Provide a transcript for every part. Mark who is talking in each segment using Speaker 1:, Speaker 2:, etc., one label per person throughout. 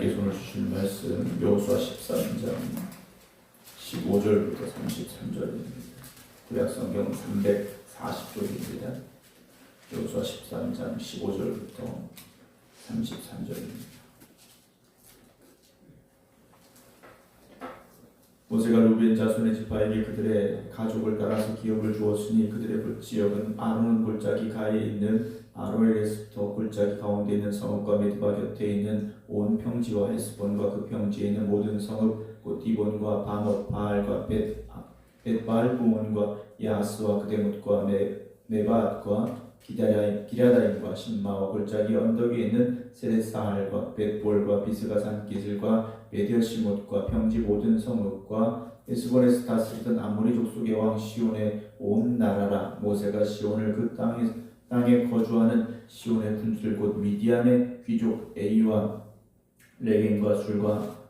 Speaker 1: 하나님께 손을 주실 말씀 여호수아 13장 15절부터 33절입니다. 구약성경 340쪽입니다. 여호수아 13장 15절부터 33절입니다. 모세가 루벤 자손의 지파에게 그들의 가족을 따라서 기업을 주었으니 그들의 지역은 아론 골짜기 가에 있는 아로엘에서부터 골짜기 가운데 있는 성읍과 메드바 곁에 있는 온 평지와 헤스본과 그 평지에 있는 모든 성읍 곧 디본과 바못 바알과 벳바알 부몬과 야스와 그대 못과 메바앗과 기랴다임과 신마와 골짜기 언덕에 있는 세레사할과 벳볼과 비스가 산기슬과 베디어시못과 평지 모든 성읍과 에스본에서 다스리던 아모리 족속의 왕 시온의 온 나라라. 모세가 시온을 그 땅에 거주하는 시온의 군주들 곧 미디안의 귀족 에이와 레겐과 술과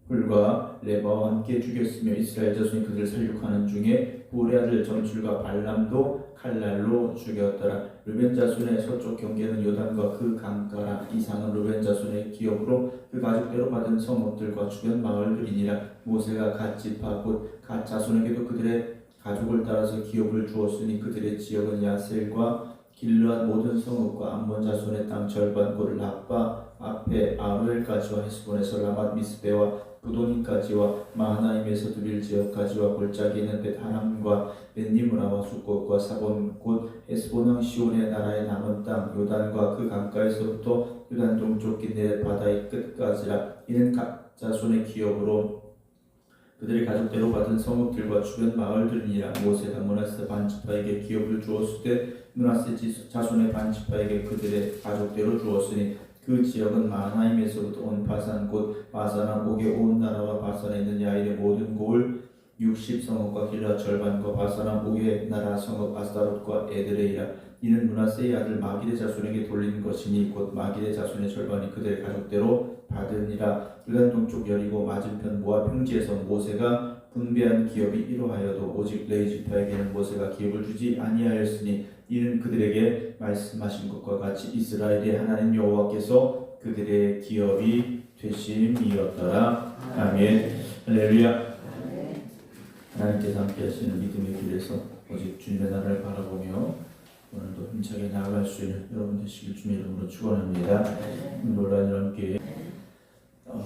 Speaker 1: 훌과 레바와 함께 죽였으며 이스라엘 자손이 그들을 살육하는 중에 볼의 아들 점출과 발람도 칼날로 죽였더라. 르벤 자손의 서쪽 경계는 요단과 그 강가라. 이상은 르벤 자손의 기업으로 그 가족대로 받은 성읍들과 주변 마을들이니라. 모세가 갓 지파 곧 갓 자손에게도 그들의 가족을 따라서 기업을 주었으니 그들의 지역은 야셀과 길르앗 모든 성읍과 암몬 자손의 땅 절반 곧 라빠 앞에 아로엘까지와 헤스본에서 라맛 미스베와 부도님까지와 마하나임에서 두빌 지역까지와 골짜기에 있는 벳하람과 벳니므라와 숫곳과 사본 곧 헤스본왕 시온의 나라의 남은 땅 요단과 그 강가에서부터 요단 동쪽 긴네렛 바다의 끝까지라. 이는 각 자손의 기업으로 그들의 가족대로 받은 성읍들과 주변 마을들이니라. 모세가 므낫세 반지파에게 기업을 주었을 때 므낫세 자손의 반지파에게 그들의 가족대로 주었으니 그 지역은 마하나임에서부터 온 바산 곧 바산한 옥의 온 나라와 바산에 있는 야일의 모든 고을 60성읍과 길라 절반과 바산한 옥의 나라 성읍 아스다롯과 에드레이라. 이는 므낫세의 아들 마길의 자손에게 돌린 것이니 곧 마길의 자손의 절반이 그들의 가족대로 받으니라. 요단 동쪽 여리고 맞은편 모압 평지에서 모세가 분배한 기업이 이러하여도 오직 레위 지파에게는 모세가 기업을 주지 아니하였으니 이는 그들에게 말씀하신 것과 같이 이스라엘의 하나님 여호와께서 그들의 기업이 되심이었더라. 아멘. 할렐루야. 하나님께서 함께 하시는 믿음의 길에서 오직 주님의 나라를 바라보며 오늘도 힘차게 나아갈 수 있는 여러분 되시길 주님의 이름으로 축원합니다. 놀라운 함께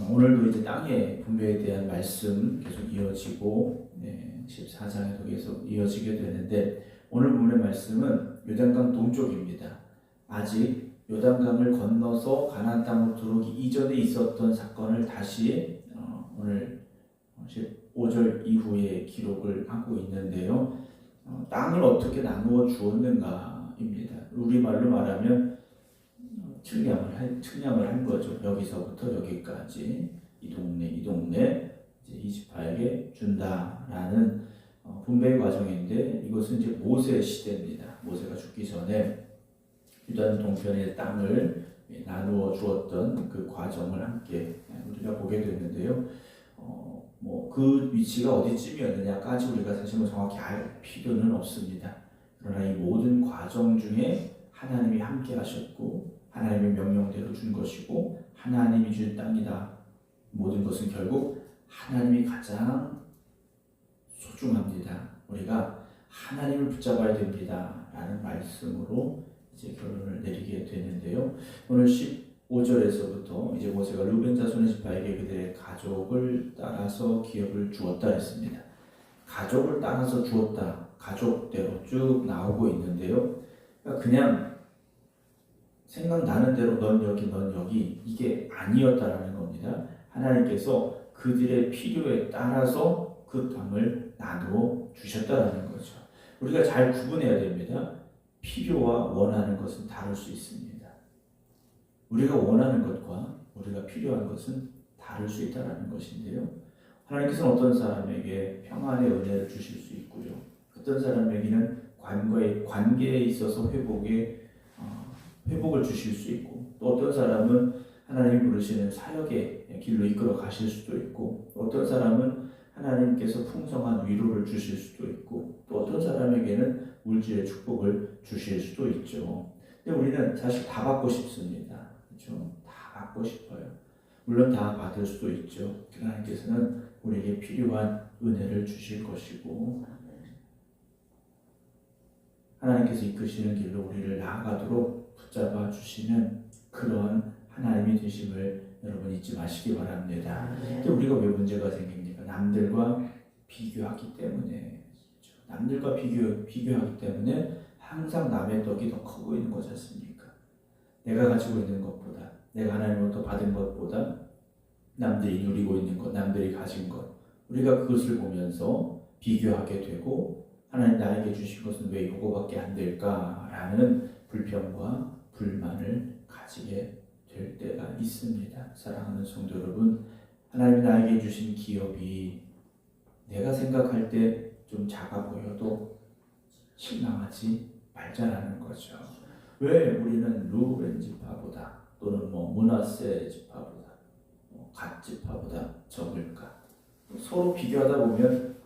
Speaker 1: 오늘도 이제 땅의 분배에 대한 말씀 계속 이어지고 14장에도 계속 이어지게 되는데 오늘 본문의 말씀은 요단강 동쪽입니다. 아직 요단강을 건너서 가나안 땅으로 들어오기 이전에 있었던 사건을 다시 오늘 15절 이후에 기록을 하고 있는데요. 땅을 어떻게 나누어 주었는가입니다. 우리말로 말하면 측량을 한 거죠. 여기서부터 여기까지 이 동네 이 지파에게 준다라는 분배 과정인데 이것은 이제 모세 시대입니다. 모세가 죽기 전에 유단 동편의 땅을 나누어 주었던 그 과정을 함께 우리가 보게 되는데요. 그 위치가 어디쯤이었느냐까지 우리가 사실 정확히 알 필요는 없습니다. 그러나 이 모든 과정 중에 하나님이 함께 하셨고 하나님의 명령대로 준 것이고 하나님이 준 땅이다. 모든 것은 결국 하나님이 가장 소중합니다. 우리가 하나님을 붙잡아야 됩니다. 라는 말씀으로 이제 결론을 내리게 되는데요. 오늘 15절에서부터 이제 모세가 르벤 자손의 지파에게 그들의 가족을 따라서 기업을 주었다 했습니다. 가족을 따라서 주었다. 가족대로 쭉 나오고 있는데요. 그냥 생각나는 대로 넌 여기 이게 아니었다라는 겁니다. 하나님께서 그들의 필요에 따라서 그 땅을 나누어 주셨다라는 거죠. 우리가 잘 구분해야 됩니다. 필요와 원하는 것은 다를 수 있습니다. 우리가 원하는 것과 우리가 필요한 것은 다를 수 있다는 것인데요. 하나님께서는 어떤 사람에게 평안의 은혜를 주실 수 있고요. 어떤 사람에게는 관계에 있어서 회복을 주실 수 있고 또 어떤 사람은 하나님이 부르시는 사역의 길로 이끌어 가실 수도 있고 어떤 사람은 하나님께서 풍성한 위로를 주실 수도 있고 또 어떤 사람에게는 물질의 축복을 주실 수도 있죠. 근데 우리는 사실 다 받고 싶습니다. 그렇죠? 다 받고 싶어요. 물론 다 받을 수도 있죠. 하나님께서는 우리에게 필요한 은혜를 주실 것이고 하나님께서 이끄시는 길로 우리를 나아가도록 붙잡아 주시는 그러한 하나님이 되심을 여러분 잊지 마시기 바랍니다. 근데 우리가 왜 문제가 생깁니까? 남들과 비교하기 때문에. 남들과 비교하기 때문에 항상 남의 떡이 더 커 보이는 거지 않습니까? 내가 가지고 있는 것보다, 내가 하나님으로부터 받은 것보다 남들이 누리고 있는 것, 남들이 가진 것, 우리가 그것을 보면서 비교하게 되고 하나님 나에게 주신 것은 왜 이거밖에 안 될까라는 불평과 불만을 가지게 될 때가 있습니다. 사랑하는 성도 여러분, 하나님이 나에게 주신 기업이 내가 생각할 때 좀 작아 보여도 실망하지 말자라는 거죠. 왜 우리는 루벤 지파보다 또는 므낫세 지파보다 갓 지파보다 적을까? 서로 비교하다 보면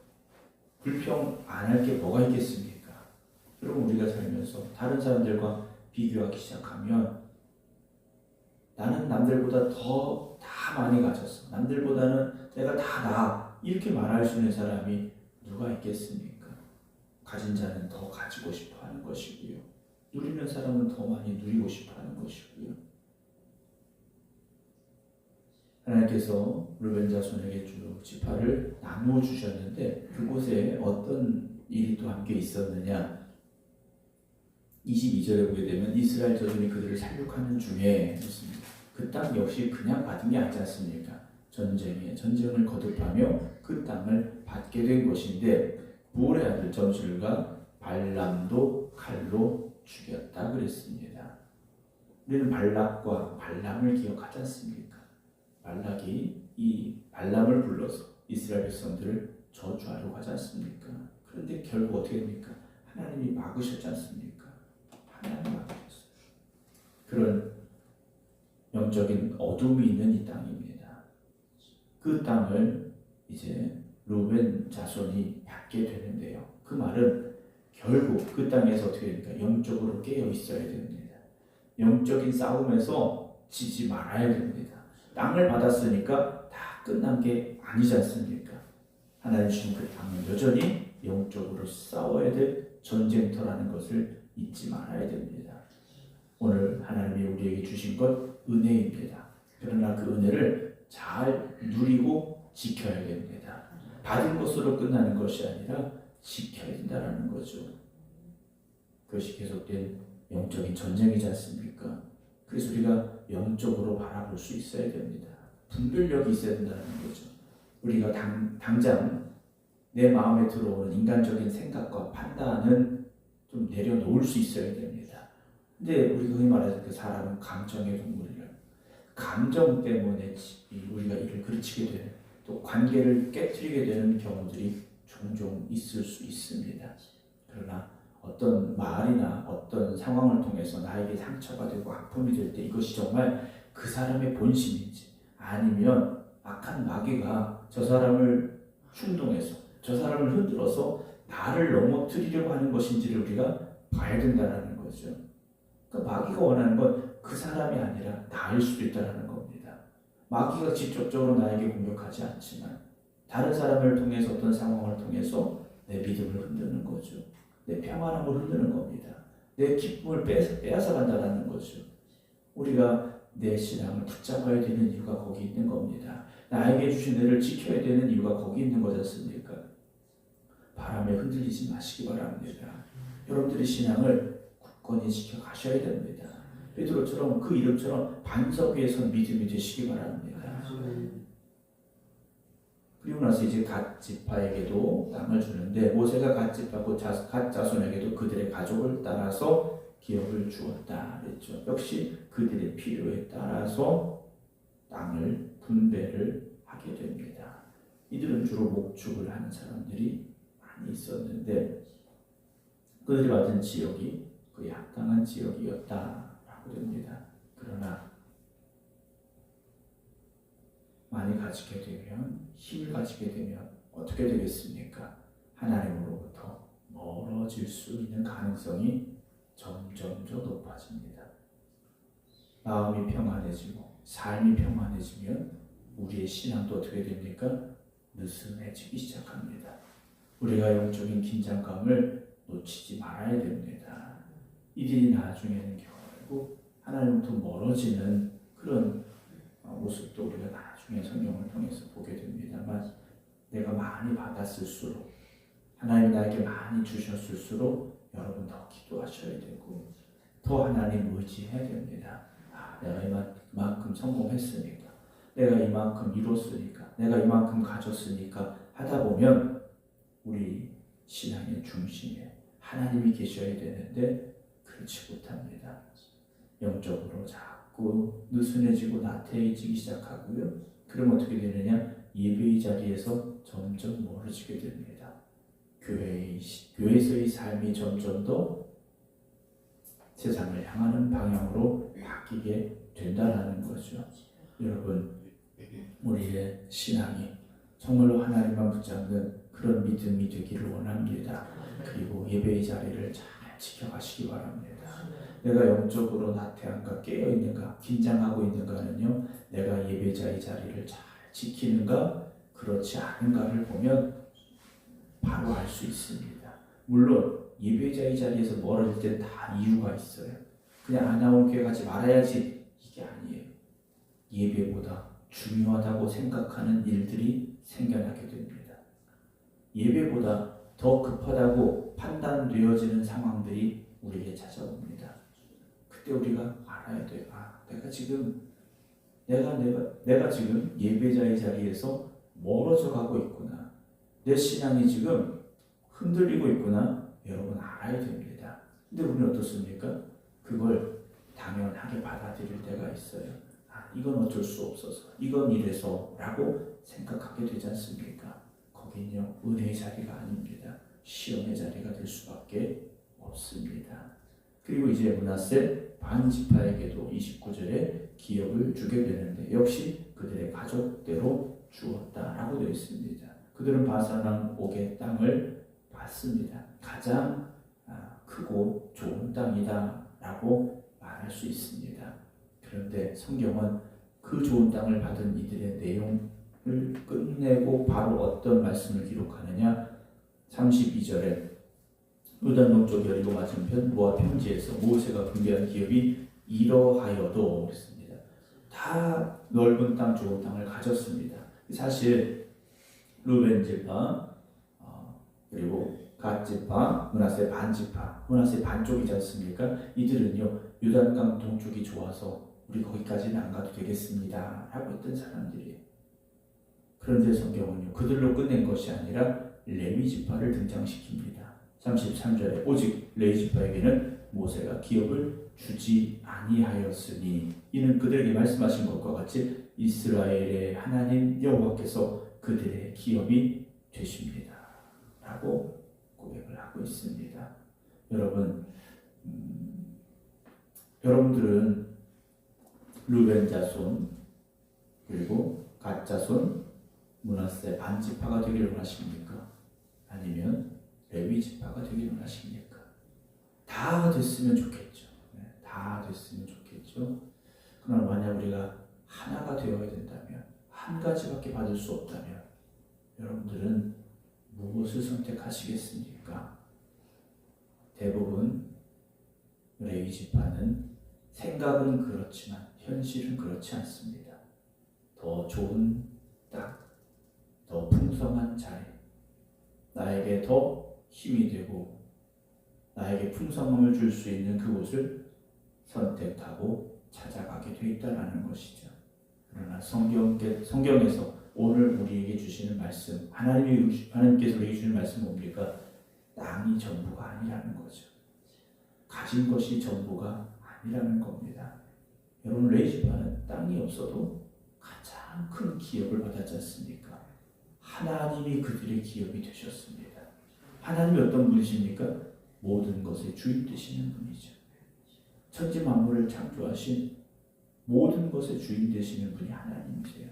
Speaker 1: 불평 안 할 게 뭐가 있겠습니까? 여러분 우리가 살면서 다른 사람들과 비교하기 시작하면 나는 남들보다 더 다 많이 가졌어. 남들보다는 내가 다 나아. 이렇게 말할 수 있는 사람이 누가 있겠습니까? 가진 자는 더 가지고 싶어 하는 것이고요. 누리는 사람은 더 많이 누리고 싶어 하는 것이고요. 하나님께서 루벤 자손에게 지파를 나누어 주셨는데 그곳에 어떤 일이 또 함께 있었느냐? 22절에 보게 되면 이스라엘 자손이 그들을 살육하는 중에 그 땅 역시 그냥 받은 게 아니지 않습니까? 전쟁을 거듭하며 그 땅을 받게 된 것인데 부올의 아들 점술과 발람도 칼로 죽였다 그랬습니다. 우리는 발락과 발람을 기억하지 않습니까? 발락이 이 발람을 불러서 이스라엘 백성들을 저주하려고 하지 않습니까? 그런데 결국 어떻게 됩니까? 하나님이 막으셨지 않습니까? 하나님이 막으셨어요. 그런 영적인 어둠이 있는 이 땅입니다. 그 땅을 이제 루벤 자손이 받게 되는데요. 그 말은 결국 그 땅에서 어떻게 됩니까? 영적으로 깨어 있어야 됩니다. 영적인 싸움에서 지지 말아야 됩니다. 땅을 받았으니까 다 끝난 게 아니지 않습니까? 하나님 주신 그 땅은 여전히 영적으로 싸워야 될 전쟁터라는 것을 잊지 말아야 됩니다. 오늘 하나님이 우리에게 주신 것 은혜입니다. 그러나 그 은혜를 잘 누리고 지켜야 됩니다. 받은 것으로 끝나는 것이 아니라 지켜야 된다는 거죠. 그것이 계속된 영적인 전쟁이지 않습니까? 그래서 우리가 영적으로 바라볼 수 있어야 됩니다. 분별력이 있어야 된다는 거죠. 우리가 당장 내 마음에 들어오는 인간적인 생각과 판단은 좀 내려놓을 수 있어야 됩니다. 근데 우리가 흔히 말해서 그 사람은 감정의 동물이라 감정 때문에 우리가 이를 그르치게 되는 또 관계를 깨트리게 되는 경우들이 종종 있을 수 있습니다. 그러나 어떤 말이나 어떤 상황을 통해서 나에게 상처가 되고 아픔이 될 때 이것이 정말 그 사람의 본심인지 아니면 악한 마귀가 저 사람을 충동해서 저 사람을 흔들어서 나를 넘어뜨리려고 하는 것인지를 우리가 봐야 된다는 거죠. 그러니까 마귀가 원하는 건 그 사람이 아니라 나일 수도 있다는 겁니다. 마귀가 직접적으로 나에게 공격하지 않지만 다른 사람을 통해서 어떤 상황을 통해서 내 믿음을 흔드는 거죠. 내 평안함을 흔드는 겁니다. 내 기쁨을 빼앗아 간다는 거죠. 우리가 내 신앙을 붙잡아야 되는 이유가 거기 있는 겁니다. 나에게 주신 은혜를 지켜야 되는 이유가 거기 있는 거지 않습니까? 바람에 흔들리지 마시기 바랍니다. 여러분들의 신앙을 굳건히 지켜가셔야 됩니다. 베드로처럼 그 이름처럼 반석 위에 선 믿음이 되시기 바랍니다. 그리고 나서 이제 갓 지파에게도 땅을 주는데 모세가 갓 지파고 갓 자손에게도 그들의 가족을 따라서 기업을 주었다 그랬죠. 역시 그들의 필요에 따라서 땅을 분배를 하게 됩니다. 이들은 주로 목축을 하는 사람들이 많이 있었는데 그들이 받은 지역이 그 약당한 지역이었다라고 됩니다. 그러나 많이 가지게 되면 힘을 가지게 되면 어떻게 되겠습니까? 하나님으로부터 멀어질 수 있는 가능성이 점점 더 높아집니다. 마음이 평안해지고 삶이 평안해지면 우리의 신앙도 어떻게 됩니까? 느슨해지기 시작합니다. 우리가 영적인 긴장감을 놓치지 말아야 됩니다. 이들이 나중에는 결국 하나님부터 멀어지는 그런 모습도 우리가 나중에 성경을 통해서 보게 됩니다만, 내가 많이 받았을수록, 하나님이 나에게 많이 주셨을수록 여러분 더 기도하셔야 되고 더 하나님 의지해야 됩니다. 내가 이만큼 성공했으니까, 내가 이만큼 이뤘으니까, 내가 이만큼 가졌으니까 하다 보면 우리 신앙의 중심에 하나님이 계셔야 되는데 그렇지 못합니다. 영적으로 자꾸 느슨해지고 나태해지기 시작하고요. 그럼 어떻게 되느냐? 예배의 자리에서 점점 멀어지게 됩니다. 교회에서의 삶이 점점 더 세상을 향하는 방향으로 바뀌게 된다는 거죠. 여러분, 우리의 신앙이 정말로 하나님만 붙잡는 그런 믿음이 되기를 원합니다. 그리고 예배의 자리를 잘 지켜가시기 바랍니다. 내가 영적으로 나태한가, 깨어있는가, 긴장하고 있는가는요, 내가 예배자의 자리를 잘 지키는가, 그렇지 않은가를 보면 바로 알 수 있습니다. 물론 예배자의 자리에서 멀어질 때 다 이유가 있어요. 그냥 안 나오는 교회 가지 말아야지, 이게 아니에요. 예배보다 중요하다고 생각하는 일들이 생겨나게 됩니다. 예배보다 더 급하다고 판단되어지는 상황들이 우리에게 찾아옵니다. 그때 우리가 알아야 돼요. 내가 지금 예배자의 자리에서 멀어져 가고 있구나. 내 신앙이 지금 흔들리고 있구나. 여러분 알아야 됩니다. 근데 우리는 어떻습니까? 그걸 당연하게 받아들일 때가 있어요. 이건 어쩔 수 없어서, 이건 이래서 라고 생각하게 되지 않습니까? 거긴요, 은혜의 자리가 아닙니다. 시험의 자리가 될 수밖에 없습니다. 그리고 이제 므낫세 반지파에게도 29절에 기업을 주게 되는데 역시 그들의 가족대로 주었다라고 되어 있습니다. 그들은 바산 옥의 땅을 받습니다. 가장 크고 좋은 땅이다라고 말할 수 있습니다. 그런데 성경은 그 좋은 땅을 받은 이들의 내용을 끝내고 바로 어떤 말씀을 기록하느냐? 32절에 요단 동쪽 여리고 맞은편 모압 평지에서 모세가 분배한 기업이 이러하여도 그랬습니다. 다 넓은 땅, 좋은 땅을 가졌습니다. 사실 루벤 지파, 그리고 갓 지파, 므낫세 반 지파, 므낫세 반쪽이지 않습니까? 이들은요, 요단강 동쪽이 좋아서 우리 거기까지는 안 가도 되겠습니다 라고 했던 사람들이에요. 그런데 성경은요, 그들로 끝낸 것이 아니라 레위 지파를 등장시킵니다. 33절에 오직 레위 지파에게는 모세가 기업을 주지 아니하였으니 이는 그들에게 말씀하신 것과 같이 이스라엘의 하나님 여호와께서 그들의 기업이 되십니다 라고 고백을 하고 있습니다. 여러분들은 루벤 자손 그리고 갓 자손 므낫세 반 지파가 되기를 원하십니까? 아니면 레위 지파가 되기를 원하십니까? 다 됐으면 좋겠죠. 다 됐으면 좋겠죠. 그러나 만약 우리가 하나가 되어야 된다면, 한 가지밖에 받을 수 없다면 여러분들은 무엇을 선택하시겠습니까? 대부분 레위 지파는 생각은 그렇지만 현실은 그렇지 않습니다. 더 좋은 땅, 더 풍성한 자리, 나에게 더 힘이 되고 나에게 풍성함을 줄 수 있는 그곳을 선택하고 찾아가게 돼 있다는 것이죠. 그러나 성경에서 오늘 우리에게 주시는 말씀, 하나님께서 우리에게 주시는 말씀은 뭡니까? 땅이 전부가 아니라는 거죠. 가진 것이 전부가 아니라는 겁니다. 여러분, 레위 지파는 땅이 없어도 가장 큰 기업을 받았지 않습니까? 하나님이 그들의 기업이 되셨습니다. 하나님이 어떤 분이십니까? 모든 것의 주인 되시는 분이죠. 천지 만물을 창조하신 모든 것의 주인 되시는 분이 하나님이세요.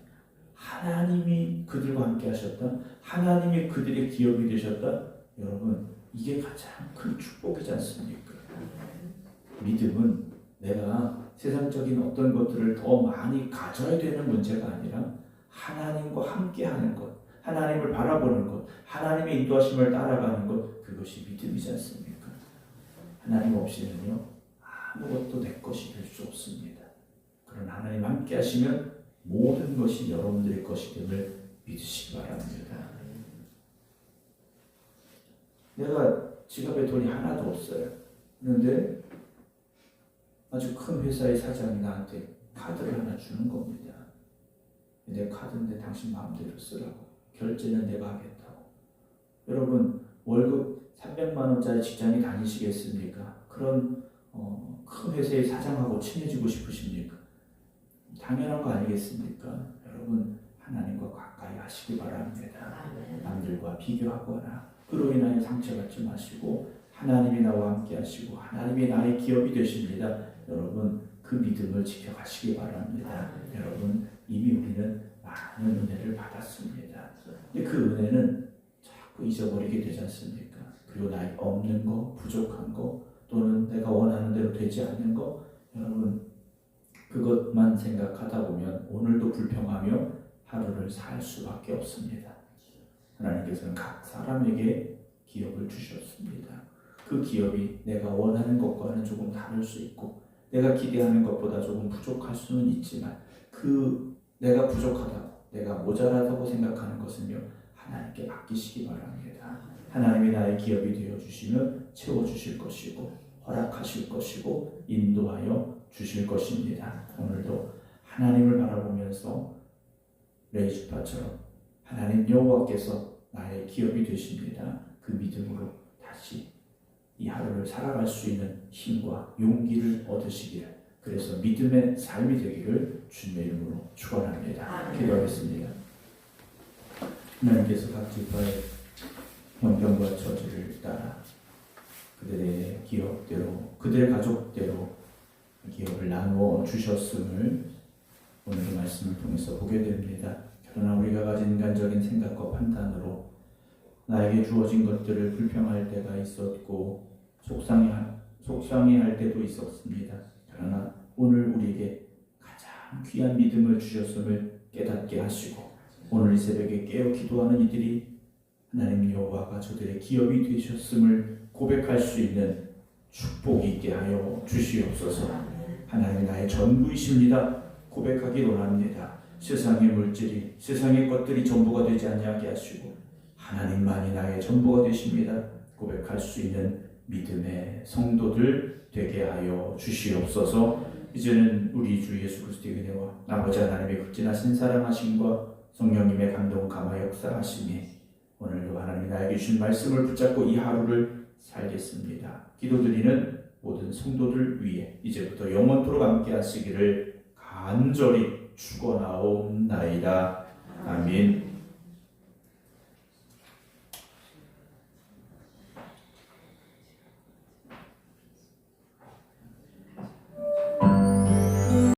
Speaker 1: 하나님이 그들과 함께 하셨다. 하나님이 그들의 기업이 되셨다. 여러분, 이게 가장 큰 축복이지 않습니까? 믿음은 내가 세상적인 어떤 것들을 더 많이 가져야 되는 문제가 아니라 하나님과 함께하는 것, 하나님을 바라보는 것, 하나님의 인도하심을 따라가는 것, 그것이 믿음이지 않습니까? 하나님 없이는요 아무것도 내 것이 될 수 없습니다. 그러나 하나님 함께 하시면 모든 것이 여러분들의 것이 됨을 믿으시기 바랍니다. 내가 지갑에 돈이 하나도 없어요. 그런데 아주 큰 회사의 사장이 나한테 카드를 하나 주는 겁니다. 내 카드인데 당신 마음대로 쓰라고. 결제는 내가 하겠다고. 여러분 월급 300만 원짜리 직장에 다니시겠습니까? 그런 큰 회사의 사장하고 친해지고 싶으십니까? 당연한 거 아니겠습니까? 여러분 하나님과 가까이 하시기 바랍니다. 남들과 비교하거나 그로 인하여 상처받지 마시고 하나님이 나와 함께 하시고 하나님이 나의 기업이 되십니다. 여러분 그 믿음을 지켜가시기 바랍니다. 여러분 이미 우리는 많은 은혜를 받았습니다. 근데 그 은혜는 자꾸 잊어버리게 되지 않습니까? 그리고 나의 없는 거, 부족한 거 또는 내가 원하는 대로 되지 않는 거 여러분 그것만 생각하다 보면 오늘도 불평하며 하루를 살 수밖에 없습니다. 하나님께서는 각 사람에게 기업을 주셨습니다. 그 기업이 내가 원하는 것과는 조금 다를 수 있고 내가 기대하는 것보다 조금 부족할 수는 있지만 그 내가 부족하다고 내가 모자라다고 생각하는 것은요 하나님께 맡기시기 바랍니다. 하나님이 나의 기업이 되어주시면 채워주실 것이고 허락하실 것이고 인도하여 주실 것입니다. 오늘도 하나님을 바라보면서 레이주파처럼 하나님 여호와께서 나의 기업이 되십니다. 그 믿음으로 다시 이 하루를 살아갈 수 있는 힘과 용기를 얻으시기를 그래서 믿음의 삶이 되기를 주님의 이름으로 축원합니다. 기도하겠습니다. 하나님께서 각 지파의 형편과 처지를 따라 그들의 기업대로 그들의 가족대로 기업을 나누어 주셨음을 오늘의 말씀을 통해서 보게 됩니다. 그러나 우리가 가진 인간적인 생각과 판단으로 나에게 주어진 것들을 불평할 때가 있었고 속상해할 때도 있었습니다. 그러나 오늘 우리에게 가장 귀한 믿음을 주셨음을 깨닫게 하시고 오늘 이 새벽에 깨어 기도하는 이들이 하나님 여호와가 저들의 기업이 되셨음을 고백할 수 있는 축복이 있게 하여 주시옵소서. 하나님 나의 전부이십니다. 고백하기 원합니다. 세상의 물질이 세상의 것들이 전부가 되지 아니하게 하시고 하나님만이 나의 전부가 되십니다. 고백할 수 있는 믿음의 성도들 되게 하여 주시옵소서. 이제는 우리 주 예수 그리스도의 은혜와 아버지 하나님의 극진하신 사랑하심과 성령님의 감동 감화 역사하심이 오늘도 하나님이 나에게 주신 말씀을 붙잡고 이 하루를 살겠습니다. 기도드리는 모든 성도들 위해 이제부터 영원토록 함께 하시기를 간절히 축원하옵나이다. 아멘.